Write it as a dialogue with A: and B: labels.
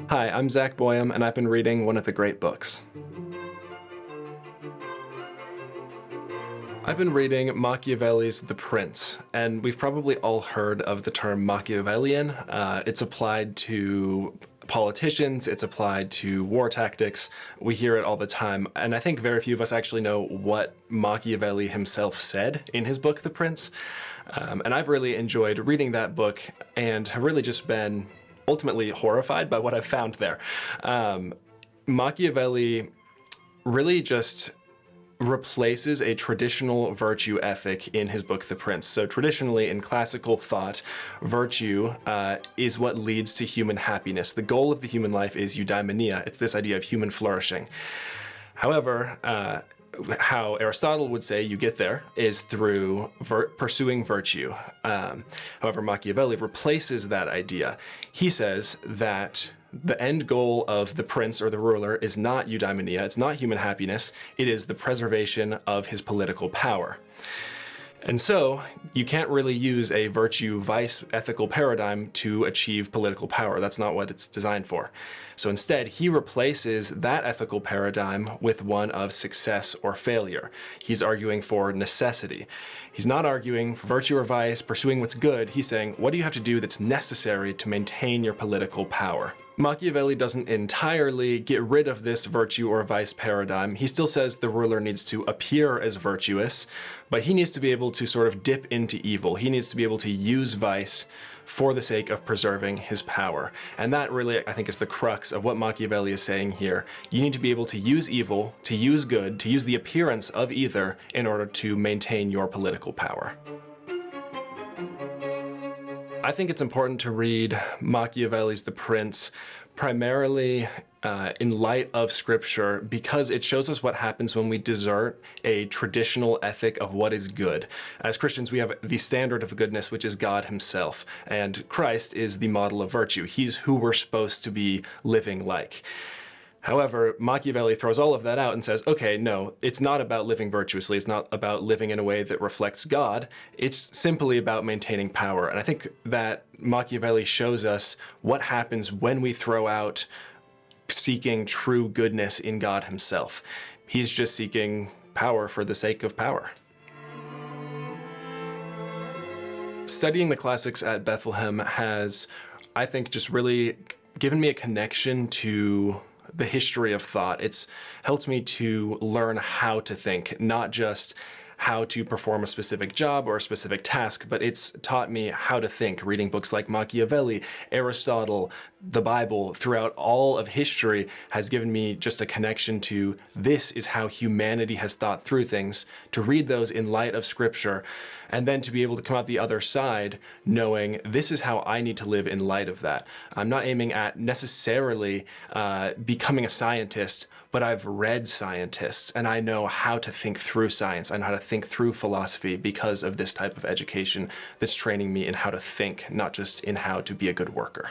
A: Hi, I'm Zach Boyum, and I've been reading one of the great books. I've been reading Machiavelli's The Prince, and we've probably all heard of the term Machiavellian. It's applied to politicians, it's applied to war tactics. We hear it all the time, and I think very few of us actually know what Machiavelli himself said in his book, The Prince. And I've really enjoyed reading that book and have really just been ultimately horrified by what I've found there. Machiavelli really just replaces a traditional virtue ethic in his book, The Prince. So traditionally in classical thought, virtue is what leads to human happiness. The goal of the human life is eudaimonia. It's this idea of human flourishing. However, how Aristotle would say you get there is through pursuing virtue. However, Machiavelli replaces that idea. He says that the end goal of the prince or the ruler is not eudaimonia, it's not human happiness, it is the preservation of his political power. And so you can't really use a virtue-vice ethical paradigm to achieve political power. That's not what it's designed for. So instead, he replaces that ethical paradigm with one of success or failure. He's arguing for necessity. He's not arguing for virtue or vice, pursuing what's good. He's saying, what do you have to do that's necessary to maintain your political power? Machiavelli doesn't entirely get rid of this virtue or vice paradigm. He still says the ruler needs to appear as virtuous, but he needs to be able to sort of dip into evil. He needs to be able to use vice for the sake of preserving his power. And that really, I think, is the crux of what Machiavelli is saying here. You need to be able to use evil, to use good, to use the appearance of either in order to maintain your political power. I think it's important to read Machiavelli's The Prince primarily in light of Scripture because it shows us what happens when we desert a traditional ethic of what is good. As Christians, we have the standard of goodness, which is God himself, and Christ is the model of virtue. He's who we're supposed to be living like. However, Machiavelli throws all of that out and says, okay, no, it's not about living virtuously. It's not about living in a way that reflects God. It's simply about maintaining power. And I think that Machiavelli shows us what happens when we throw out seeking true goodness in God himself. He's just seeking power for the sake of power. Studying the classics at Bethlehem has, I think, just really given me a connection to the history of thought. It's helped me to learn how to think, not just how to perform a specific job or a specific task, but it's taught me how to think. Reading books like Machiavelli, Aristotle, the Bible, throughout all of history has given me just a connection to this is how humanity has thought through things, to read those in light of Scripture, and then to be able to come out the other side knowing this is how I need to live in light of that. I'm not aiming at necessarily becoming a scientist, but I've read scientists and I know how to think through science. I know how to think through philosophy because of this type of education that's training me in how to think, not just in how to be a good worker.